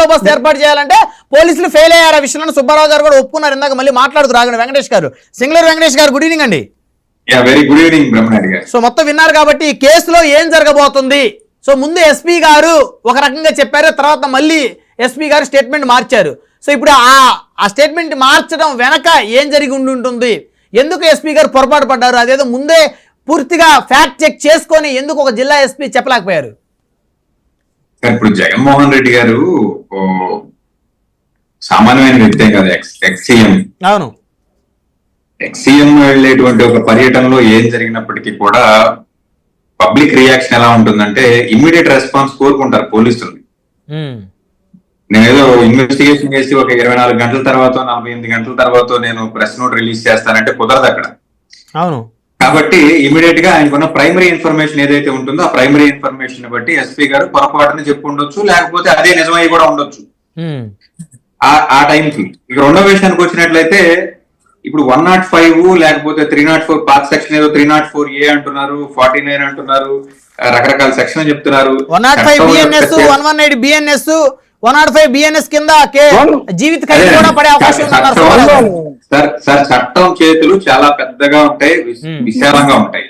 బందోబస్తు ఏర్పాటు చేయాలంటే పోలీసులు ఫెయిల్ అయ్యారు. ఆ విషయంలో సుబ్బారావు గారు కూడా ఒప్పుకున్నారు. ఇందాక మళ్ళీ మాట్లాడుతూ రాగండి వెంకటేష్ గారు, సింగులర్ వెంకటేష్ గారు, గుడ్ ఈవినింగ్ అండి. వెరీ గుడ్ ఈవినింగ్ బ్రహ్మనాయుడు గారు. సో మొత్తం విన్నారు కాబట్టి ఈ కేసులో ఏం జరగబోతుంది? సో ముందు ఎస్పీ గారు ఒక రకంగా చెప్పారు, తర్వాత మళ్ళీ ఎస్పీ గారు స్టేట్మెంట్ మార్చారు. సో ఇప్పుడు ఆ స్టేట్మెంట్ మార్చడం వెనక ఏం జరిగి ఉంటుంది? ఎందుకు ఎస్పీ గారు పొరపాటు పడ్డారు? అదేదో ముందే పూర్తిగా ఫ్యాక్ట్ చెక్ చేసుకొని ఎందుకు ఒక జిల్లా ఎస్పీ చెప్పలేకపోయారు? ఇప్పుడు జగన్మోహన్ రెడ్డి గారు సామాన్యమైన వ్యక్తే కదా, ఎక్స్-సీఎం. అవును, ఎక్స్-సీఎం వెళ్ళేటువంటి ఒక పర్యటనలో ఏం జరిగినప్పటికీ కూడా పబ్లిక్ రియాక్షన్ ఎలా ఉంటుందంటే ఇమ్మీడియట్ రెస్పాన్స్ కోరుకుంటారు పోలీసులు. నేనేదో ఇన్వెస్టిగేషన్ చేసి ఒక 24 గంటల తర్వాత 48 గంటల తర్వాత నేను ప్రెస్ నోట్ రిలీజ్ చేస్తానంటే కుదరదు అక్కడ. అవును, కాబట్టి ఇమీడియట్ గా ఆయనకున్న ప్రైమరీ ఇన్ఫర్మేషన్ ఏదైతే ఉంటుందో ఆ ప్రైమరీ ఇన్ఫర్మేషన్ బట్టి ఎస్పీ గారు పొరపాటుని చెప్పి ఉండొచ్చు, లేకపోతే అదే నిజమై కూడా ఉండొచ్చు ఆ టైంకి. ఇక రెండో విషయానికి వచ్చినట్లయితే ఇప్పుడు 105 లేకపోతే 304 పాత సెక్షన్ ఏదో 304A అంటున్నారు, 49 అంటున్నారు, రకరకాల సెక్షన్ చెప్తున్నారు. 105 BNS, 118 BNS, 105 BNS కింద జీవిత ఖైదు కూడా పడే అవకాశం ఉంది. సార్ చట్టం చేతులు చాలా పెద్దగా ఉంటాయి, విశాలంగా ఉంటాయి.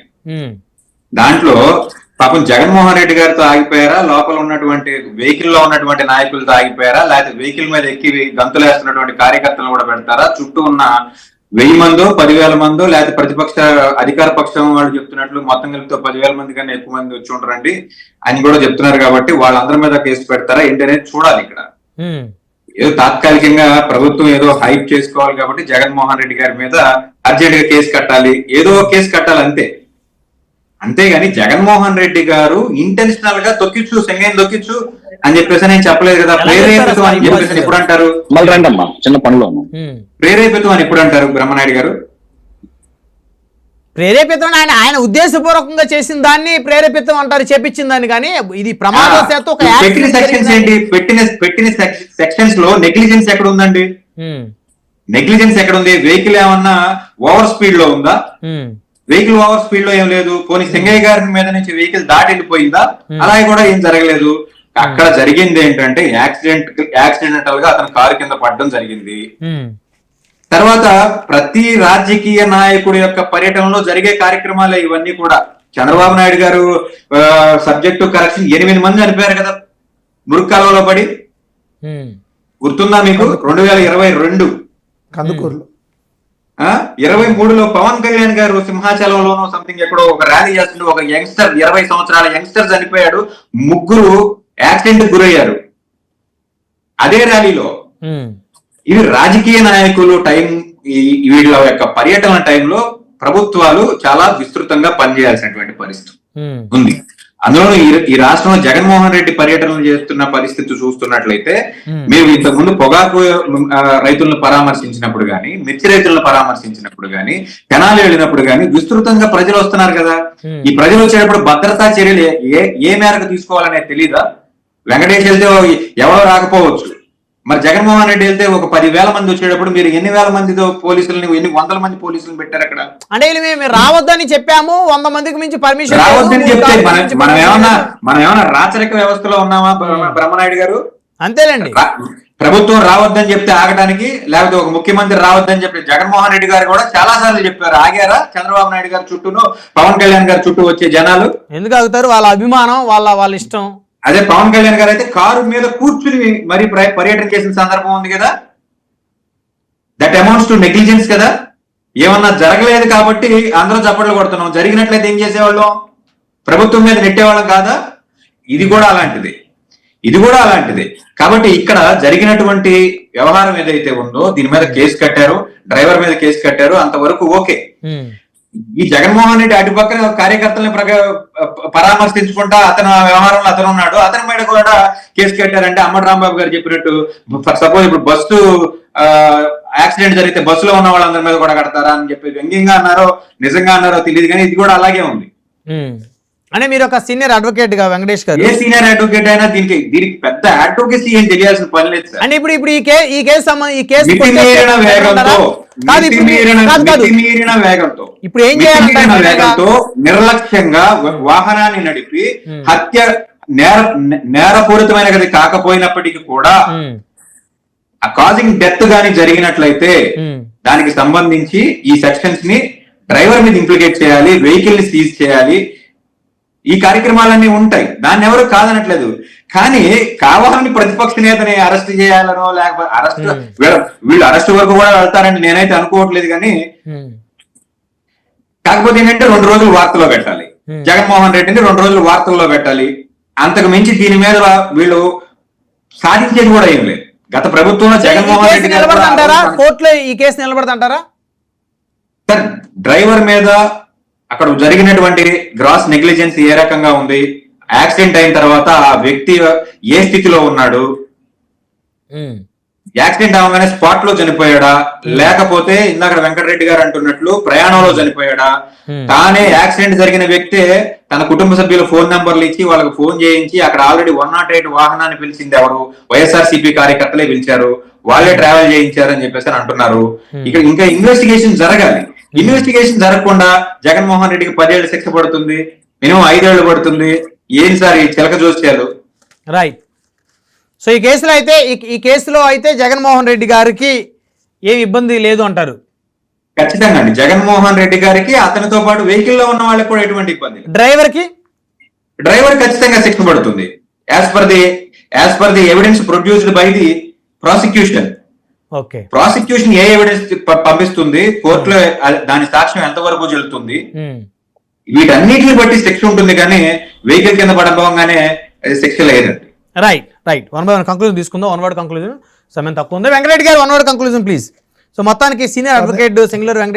దాంట్లో పాపం జగన్మోహన్ రెడ్డి గారితో ఆగిపోయారా, లోపల ఉన్నటువంటి వెహికల్ లో ఉన్నటువంటి నాయకులతో ఆగిపోయారా, లేకపోతే వెహికల్ మీద ఎక్కి గంతులేస్తున్నటువంటి కార్యకర్తలను కూడా పెడతారా, చుట్టూ ఉన్న 1000 మందో 10,000 మందో, లేకపోతే ప్రతిపక్ష అధికార పక్షం వాళ్ళు చెప్తున్నట్లు మొత్తం కలిపితో 10,000 మంది కన్నా ఎక్కువ మంది వచ్చి ఉంటారండి అని కూడా చెప్తున్నారు. కాబట్టి వాళ్ళందరి మీద కేసు పెడతారా ఏంటి అనేది చూడాలి. ఇక్కడ ఏదో తాత్కాలికంగా ప్రభుత్వం ఏదో హైప్ చేసుకోవాలి కాబట్టి జగన్మోహన్ రెడ్డి గారి మీద అర్జెంట్ గా కేసు కట్టాలి, ఏదో కేసు కట్టాలి అంతే. అంతేగాని జగన్మోహన్ రెడ్డి గారు ఇంటెన్షనల్ గా తొక్కిచ్చు, సెంగైన్ తొక్కిచ్చు అని చెప్పేసి నేను చెప్పలేదు కదా. ప్రేరేపితం అని చెప్పేసి ఎప్పుడు అంటారు? చిన్న పనులు ప్రేరేపితం అని ఎప్పుడు అంటారు బ్రహ్మనాయుడు గారు? ప్రేరేపితం ఆయన ఉద్దేశపూర్వకంగా చేసిన దాన్ని ప్రేరేపితం అంటారు, చేపించిన దాన్ని. కానీ ఇది ప్రమాదవశాత్తు ఒక పెట్టిన సెక్షన్స్ ఏంటి? పెట్టిన సెక్షన్స్ లో నెగ్లిజెన్స్ ఎక్కడ ఉందండి? నెగ్లిజెన్స్ ఎక్కడ ఉంది? వెహికల్ ఏమన్నా ఓవర్ స్పీడ్ లో ఉందా? వెహికల్ ఓవర్ స్పీడ్ లో ఏం లేదు. పోనీ సింగయ్య గారి మీద నుంచి వెహికల్ దాటి వెళ్ళిపోయిందా? అలాగే కూడా ఏం జరగలేదు. అక్కడ జరిగింది ఏంటంటే యాక్సిడెంటల్ గా అతను కారు కింద పడడం జరిగింది. తర్వాత ప్రతి రాజకీయ నాయకుడి యొక్క పర్యటనలో జరిగే కార్యక్రమాలే ఇవన్నీ కూడా. చంద్రబాబు నాయుడు గారు సబ్జెక్టు కరెక్షన్ 8 మంది చనిపోయారు కదా మురుక్కాలలో పడి, గుర్తుందా మీకు? 2022 కందుకూరులో. 23లో పవన్ కళ్యాణ్ గారు సింహాచలంలోనూ సంథింగ్ ఎక్కడో ఒక ర్యాలీ చేస్తుంటే ఒక యంగ్స్టర్ 20 సంవత్సరాల యంగ్స్టర్ చనిపోయాడు, 3 యాక్సిడెంట్ గురయ్యారు అదే ర్యాలీలో. ఇవి రాజకీయ నాయకులు వీళ్ళ యొక్క పర్యటన టైంలో ప్రభుత్వాలు చాలా విస్తృతంగా పనిచేయాల్సినటువంటి పరిస్థితి ఉంది. అందులో ఈ రాష్ట్రంలో జగన్మోహన్ రెడ్డి పర్యటనలు చేస్తున్న పరిస్థితి చూస్తున్నట్లయితే, మీరు ఇంతకుముందు పొగాకు రైతులను పరామర్శించినప్పుడు గానీ, మిర్చి రైతులను పరామర్శించినప్పుడు గానీ, తెనాలి వెళ్ళినప్పుడు గానీ విస్తృతంగా ప్రజలు వస్తున్నారు కదా. ఈ ప్రజలు వచ్చేటప్పుడు భద్రతా చర్యలు ఏ మేరకు తీసుకోవాలనేది తెలీదా? వెంకటేష్ వెళ్తే ఎవరో రాకపోవచ్చు, మరి జగన్మోహన్ రెడ్డి వెళ్తే ఒక 10,000 మంది వచ్చేటప్పుడు మీరు ఎన్ని వేల మందితో పోలీసులని, ఎన్ని వందల మంది పోలీసులను పెట్టారు అక్కడ? అంటే మేము రావద్దని చెప్పాము, 100 మందికి మించి పర్మిషన్ రావద్దని చెప్తే మనం ఏమన్నా రాచరిక వ్యవస్థలో ఉన్నామా బ్రహ్మనాయుడు గారు? అంతేలేండి. ప్రభుత్వం రావద్దని చెప్తే ఆగడానికి, లేకపోతే ఒక ముఖ్యమంత్రి రావద్దని చెప్పి జగన్మోహన్ రెడ్డి గారు కూడా చాలా సార్లు చెప్పారు. ఆగారా చంద్రబాబు నాయుడు గారు చుట్టూను, పవన్ కళ్యాణ్ గారు చుట్టూ వచ్చే జనాలు? ఎందుకు ఆగుతారు? వాళ్ళ అభిమానం, వాళ్ళ ఇష్టం. అదే పవన్ కళ్యాణ్ గారు అయితే కారు మీద కూర్చుని మరి పర్యటన చేసిన సందర్భం ఉంది కదా. దట్ అమౌంట్స్ టు నెగ్లిజెన్స్ కదా. ఏమన్నా జరగలేదు కాబట్టి అందరూ చప్పట్లు కొడుతున్నాం, జరిగినట్లయితే ఏం చేసేవాళ్ళం? ప్రభుత్వం మీద నెట్టేవాళ్ళం కాదా? ఇది కూడా అలాంటిది. కాబట్టి ఇక్కడ జరిగినటువంటి వ్యవహారం ఏదైతే ఉందో దీని మీద కేసు కట్టారు, డ్రైవర్ మీద కేసు కట్టారు, అంతవరకు ఓకే. ఈ జగన్మోహన్ రెడ్డి అటు పక్కన కార్యకర్తల్ని పరామర్శించుకుంటా అతను వ్యవహారంలో అతను ఉన్నాడు, అతని మీద కూడా కేసు కట్టారంటే అమ్మటి రాంబాబు గారు చెప్పినట్టు సపోజ్ ఇప్పుడు బస్సు యాక్సిడెంట్ జరిగితే బస్సులో ఉన్న వాళ్ళందరి మీద కూడా కడతారా అని చెప్పి వ్యంగ్యంగా అన్నారో నిజంగా అన్నారో తెలియదు, కానీ ఇది కూడా అలాగే ఉంది. అంటే మీరు ఒక సీనియర్ అడ్వకేట్ గా వెంకటేష్ గారు, ఏ సీనియర్ అడ్వకేట్ అయినా దీనికి పెద్ద అడ్వకేసీ ఏం తెలియాల్సిన పని లేదు సార్. అంటే ఇప్పుడు ఈ కేసు ఇప్పుడు ఏం చేయాలంటే నిర్లక్ష్యంగా వాహనాన్ని నడిపి నేరపూరితమైనది కాకపోయినప్పటికీ కూడా ఆ కాజింగ్ డెత్ గాని జరిగినట్లయితే దానికి సంబంధించి ఈ సెక్షన్స్ ని డ్రైవర్ మీద ఇంప్లికేట్ చేయాలి, వెహికల్ ని సీజ్ చేయాలి, ఈ కార్యక్రమాలన్నీ ఉంటాయి. దాన్ని ఎవరు కాదనట్లేదు. కానీ కావాలని ప్రతిపక్ష నేతని అరెస్ట్ చేయాలనో లేకపోతే వీళ్ళు అరెస్ట్ వరకు కూడా వెళ్తారని నేనైతే అనుకోవట్లేదు. కానీ కాకపోతే ఏంటంటే 2 రోజులు వార్తల్లో పెట్టాలి, జగన్మోహన్ రెడ్డిని 2 రోజులు వార్తల్లో పెట్టాలి. అంతకు మించి దీని మీద వీళ్ళు సాధించేది కూడా ఏం లేదు. గత ప్రభుత్వంలో జగన్మోహన్ రెడ్డి నిలబడతారా కోర్టులో ఈ కేసు నిలబడతాంటారా? డ్రైవర్ మీద అక్కడ జరిగినటువంటి గ్రాస్ నెగ్లిజెన్స్ ఏ రకంగా ఉంది, యాక్సిడెంట్ అయిన తర్వాత ఆ వ్యక్తి ఏ స్థితిలో ఉన్నాడు, యాక్సిడెంట్ అవగానే స్పాట్ లో చనిపోయాడా, లేకపోతే ఇందాక వెంకటరెడ్డి గారు అంటున్నట్లు ప్రయాణంలో చనిపోయాడా, తానే యాక్సిడెంట్ జరిగిన వ్యక్తే తన కుటుంబ సభ్యుల ఫోన్ నంబర్లు ఇచ్చి వాళ్ళకి ఫోన్ చేయించి అక్కడ ఆల్రెడీ 108 వాహనాన్ని పిలిచింది ఎవరు, వైఎస్ఆర్సీపీ కార్యకర్తలే పిలిచారు, వాళ్ళే ట్రావెల్ చేయించారు అని చెప్పేసి అంటున్నారు. ఇక్కడ ఇంకా ఇన్వెస్టిగేషన్ జరగాలి. ఇన్వెస్టిగేషన్ జరగకుండా జగన్మోహన్ రెడ్డికి 10 ఏళ్ళు శిక్ష పడుతుంది, మినిమం 5 ఏళ్ళు పడుతుంది. ఏం సార్ ఈ చిలక జోస్యాలు? రైట్. సో ఈ కేసులో అయితే జగన్మోహన్ రెడ్డి గారికి ఏమి ఇబ్బంది లేదు అంటారు? ఖచ్చితంగా అండి. జగన్మోహన్ రెడ్డి గారికి అతనితో పాటు వెహికల్ లో ఉన్న వాళ్ళకి కూడా ఎటువంటి ఇబ్బంది. డ్రైవర్ ఖచ్చితంగా శిక్ష పడుతుంది. As per the evidence produced by the prosecution. Prosecution A evidence పంపిస్తుంది, కోర్టులో దాని సాక్ష్యం ఎంతవరకు చెల్లుతుంది, వీటన్నిటిని బట్టి శిక్ష ఉంటుంది. కానీ వెహికల్ కింద పడబోగానే శిక్ష లేదండి. రైట్. 1 by 1 కంక్లూజన్ తీసుకుందాం. 1 word కంక్లూజన్ సమయం తక్కువ ఉంది. వెంకటరెడ్డి గారు 1 word కంక్లూజన్ ప్లీజ్. సో మొత్తానికి సీనియర్ అడ్వకేట్ సింగులర్ వెంకటరెడ్డి